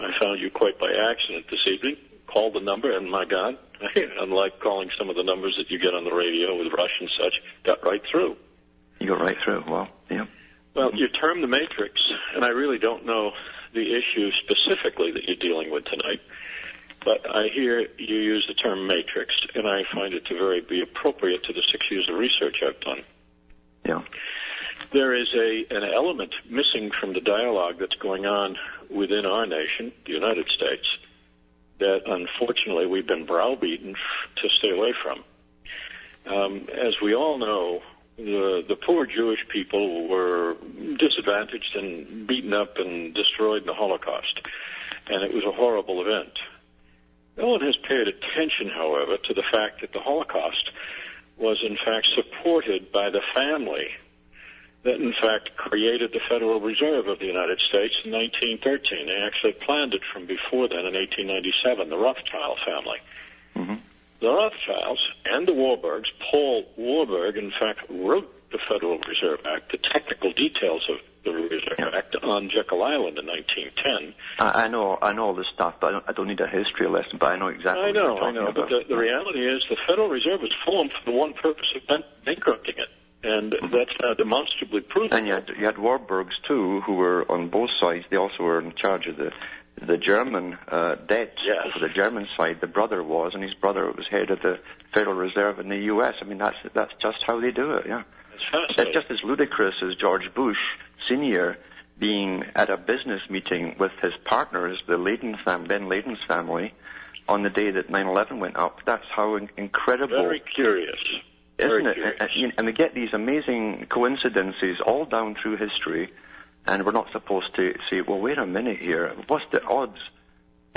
I found you quite by accident this evening. Called the number, and my God, unlike calling some of the numbers that you get on the radio with Rush and such, got right through. You got right through. Well, yeah. Well, you term the matrix, and I really don't know the issue specifically that you're dealing with tonight, but I hear you use the term matrix, and I find it to be appropriate to the 6 years of research I've done. Yeah. There is an element missing from the dialogue that's going on within our nation, the United States, that unfortunately we've been browbeaten to stay away from. As we all know, the poor Jewish people were disadvantaged and beaten up and destroyed in the Holocaust, and it was a horrible event. No one has paid attention, however, to the fact that the Holocaust was in fact supported by the family that in fact created the Federal Reserve of the United States in 1913. They actually planned it from before then in 1897, the Rothschild family. Mm-hmm. The Rothschilds and the Warburgs, Paul Warburg, in fact, wrote the Federal Reserve Act, the technical details of the Reserve Act on Jekyll Island in 1910. I know all this stuff, but I don't need a history lesson, but I know exactly what you're talking about. But the reality is the Federal Reserve was formed for the one purpose of bankrupting it, and that's now demonstrably proven. And you had Warburgs, too, who were on both sides. They also were in charge of the German debt. Yes. For the German side, the brother was, and his brother was head of the Federal Reserve in the U.S. I mean, that's just how they do it, yeah. It's just as ludicrous as George Bush Sr. being at a business meeting with his partners, the Ben Laden's family, on the day that 9/11 went up. That's how incredible. Very curious. Isn't it? And we get these amazing coincidences all down through history, and we're not supposed to say, well, wait a minute here, what's the odds?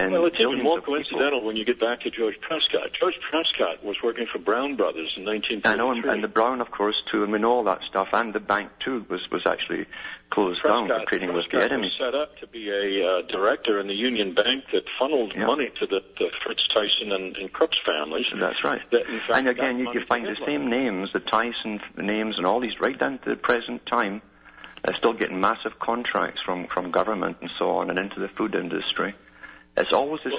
And well, it's even more coincidental when you get back to George Prescott. George Prescott was working for Brown Brothers in 1933. I know, and the Brown, of course, too, and we know all that stuff, and the bank, too, was actually closed down for trading with the enemy. Was set up to be a director in the Union Bank that funneled money to the Fritz Tyson and Crooks families. That's right. And again, you find the same names, the Tyson names and all these, right down to the present time, still getting massive contracts from government and so on and into the food industry. It's always the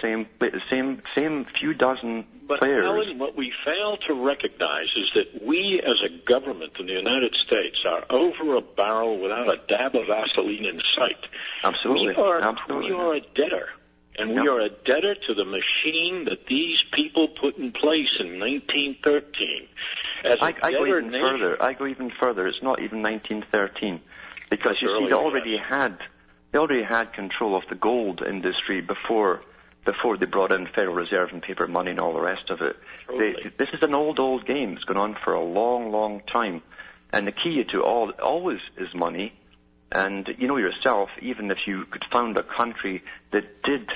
same few dozen players. But Alan, what we fail to recognize is that we as a government in the United States are over a barrel without a dab of Vaseline in sight. Absolutely. We are a debtor. And we are a debtor to the machine that these people put in place in 1913. I go even further. It's not even 1913. Because you see, they already had control of the gold industry before they brought in Federal Reserve and paper money and all the rest of it. This is an old game. It's gone on for a long, long time. And the key to always is money. And you know yourself, even if you could found a country that did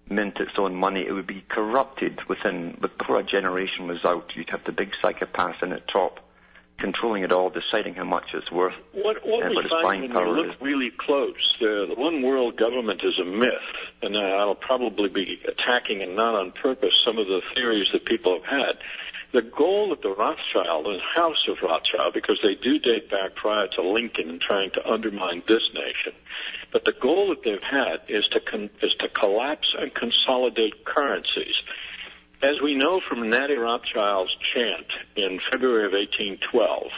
mint its own money, it would be corrupted before a generation was out. You'd have the big psychopaths in at top, controlling it all, deciding how much it's worth. What we find when you look really close, the one world government is a myth, and I'll probably be attacking, and not on purpose, some of the theories that people have had. The goal of the Rothschild and House of Rothschild, because they do date back prior to Lincoln and trying to undermine this nation, but the goal that they've had is to collapse and consolidate currencies. As we know from Natty Rothschild's chant in February of 1812,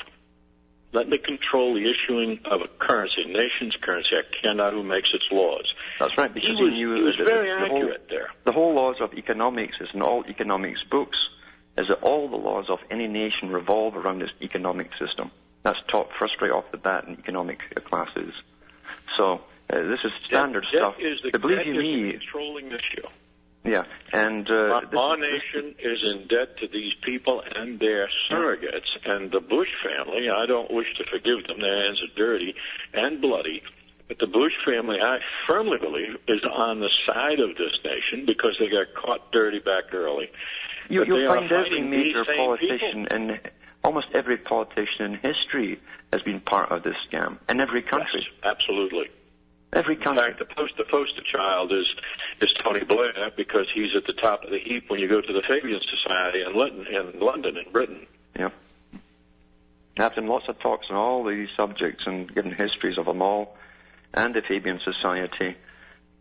let me control the issuing of a currency, a nation's currency. I care not who makes its laws. That's right, because he was very accurate there. The whole laws of economics is in all economics books, is that all the laws of any nation revolve around this economic system. That's taught first right off the bat in economic classes. So this is standard stuff. Believe you me, controlling issue. Yeah, and our nation is in debt to these people and their surrogates, and the Bush family. I don't wish to forgive them; their hands are dirty and bloody. But the Bush family, I firmly believe, is on the side of this nation because they got caught dirty back early. You'll find every major politician and almost every politician in history has been part of this scam in every country. Yes, absolutely. Every country. In fact, the poster child is Tony Blair because he's at the top of the heap when you go to the Fabian Society in London, in Britain. Yeah. Having lots of talks on all these subjects and given histories of them all, and the Fabian Society.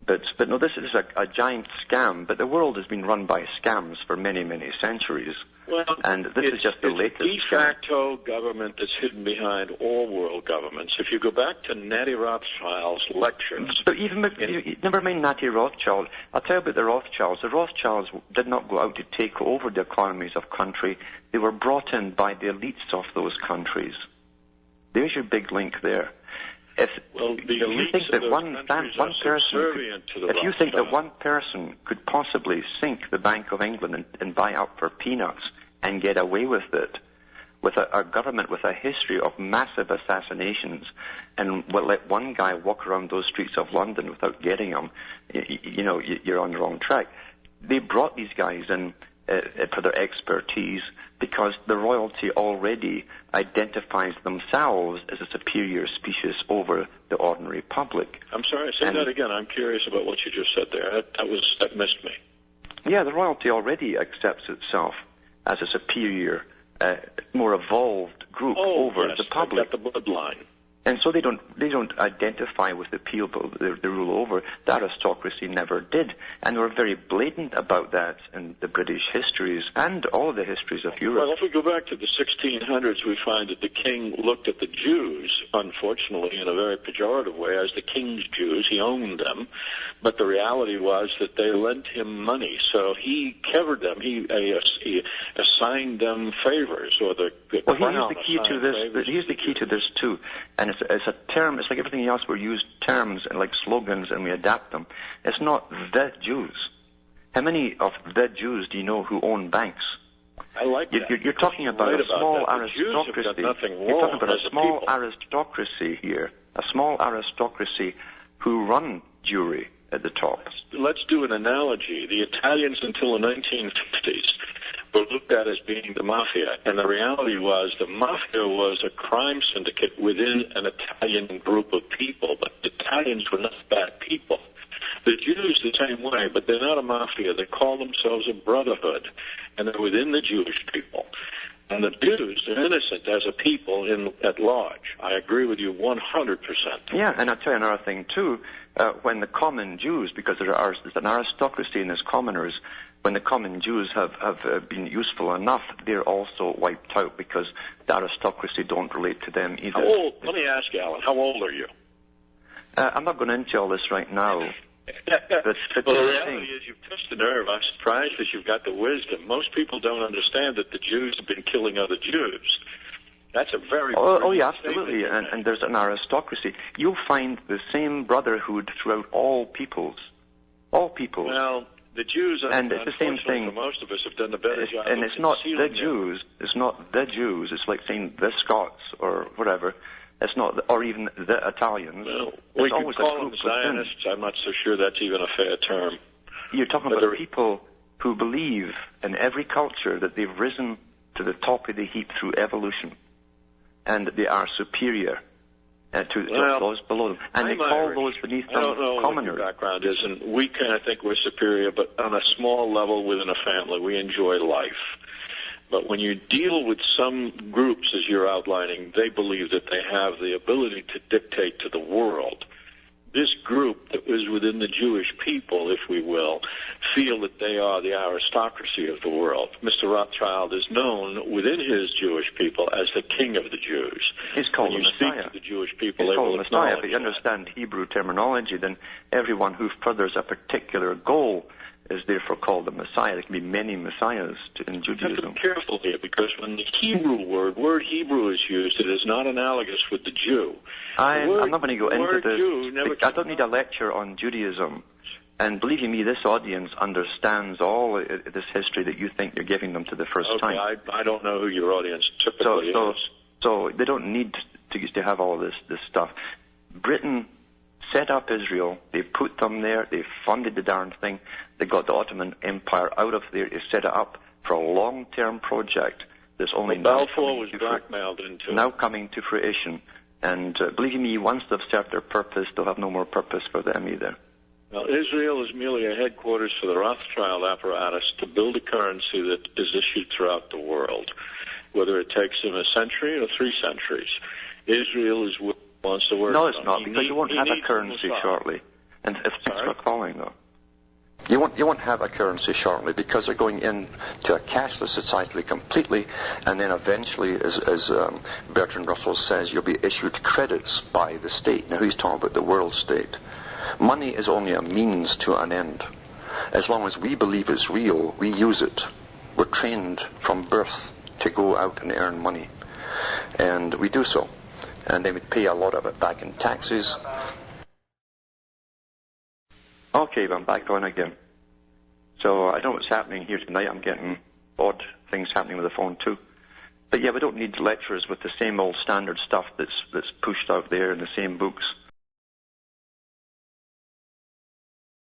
But no, this is a giant scam. But the world has been run by scams for many, many centuries. Well, and this is just the latest de facto government that's hidden behind all world governments. If you go back to Natty Rothschild's lectures... But even never mind Natty Rothschild. I'll tell you about the Rothschilds. The Rothschilds did not go out to take over the economies of country. They were brought in by the elites of those countries. There's your big link there. If you think that one person could possibly sink the Bank of England and buy up for peanuts and get away with it, with a government with a history of massive assassinations, and let one guy walk around those streets of London without getting him, you're on the wrong track. They brought these guys in for their expertise because the royalty already identifies themselves as a superior species over the ordinary public. I'm sorry, say that again. I'm curious about what you just said there. That missed me. Yeah, the royalty already accepts itself as a superior, more evolved group over the public. I've got the bloodline. And so they don't identify with the people they rule over. The aristocracy never did. And they were very blatant about that in the British histories and all of the histories of Europe. Well, if we go back to the 1600s, we find that the king looked at the Jews, unfortunately, in a very pejorative way, as the king's Jews. He owned them. But the reality was that they lent him money. So he covered them. He assigned them favors, or the crown. Here's the key to this. Here's the key to this, too. And it's a term, it's like everything else, we use terms and like slogans and we adapt them. It's not the Jews. How many of the Jews do you know who own banks? I like that. You're talking about a small aristocracy. You're talking about a small aristocracy here. A small aristocracy who run Jewry at the top. Let's do an analogy. The Italians until the 1950s were looked at as being the mafia, and the reality was the mafia was a crime syndicate within an Italian group of people, but the Italians were not bad people. The Jews the same way, but they're not a mafia. They call themselves a brotherhood, and they're within the Jewish people. And the Jews are innocent as a people at large. I agree with you 100%. Yeah, and I'll tell you another thing, too. When the common Jews, because there's an aristocracy and there's commoners, when the common Jews have been useful enough, they're also wiped out because the aristocracy don't relate to them either. How old? Let me ask you, Alan, how old are you? I'm not going into all this right now. But well, the reality is you've touched the nerve. I'm surprised that you've got the wisdom. Most people don't understand that the Jews have been killing other Jews. That's a very... Oh yeah, absolutely. And there's an aristocracy. You'll find the same brotherhood throughout all peoples. All peoples. Well, the Jews, and it's the same thing. For most of us have done a better job. And it's not the Jews. It's not the Jews. It's like saying the Scots or whatever. It's not, or even the Italians. Well, we can call them Zionists. I'm not so sure that's even a fair term. You're talking about people who believe in every culture that they've risen to the top of the heap through evolution, and that they are superior to those below them. And they call those beneath them commoners. I don't know what your background is, and we kind of think we're superior, but on a small level within a family, we enjoy life. But when you deal with some groups, as you're outlining, they believe that they have the ability to dictate to the world. This group that is within the Jewish people, if we will, feel that they are the aristocracy of the world. Mr. Rothschild is known within his Jewish people as the king of the Jews. He's called when the Messiah. Speak to the Jewish people, He's they called will the Messiah, acknowledge but you understand Hebrew terminology, then everyone who furthers a particular goal is therefore called the Messiah. There can be many Messiahs in Judaism. You have to be careful here, because when the Hebrew word Hebrew is used, it is not analogous with the Jew. I'm not going to go into this. I don't need a lecture on Judaism. And believe you me, this audience understands all this history that you think you're giving them to the first time. I don't know who your audience typically is. So they don't need to have all this stuff. Britain set up Israel. They put them there. They funded the darn thing. They got the Ottoman Empire out of there. They set it up for a long-term project that's only Balfour was blackmailed into. Now coming to fruition. And believe you me, once they've served their purpose, they'll have no more purpose for them either. Now, Israel is merely a headquarters for the Rothschild apparatus to build a currency that is issued throughout the world, whether it takes them a century or 3 centuries. Israel wants to work. No, it's not, because you won't have a currency shortly. And if thanks for calling, though. You won't have a currency shortly because they're going into a cashless society completely, and then eventually, as Bertrand Russell says, you'll be issued credits by the state. Now he's talking about the world state. Money is only a means to an end. As long as we believe it's real, we use it. We're trained from birth to go out and earn money, and we do so. And then we pay a lot of it back in taxes. Okay, I'm back on again. So I don't know what's happening here tonight. I'm getting odd things happening with the phone too. But yeah, we don't need lecturers with the same old standard stuff that's pushed out there in the same books.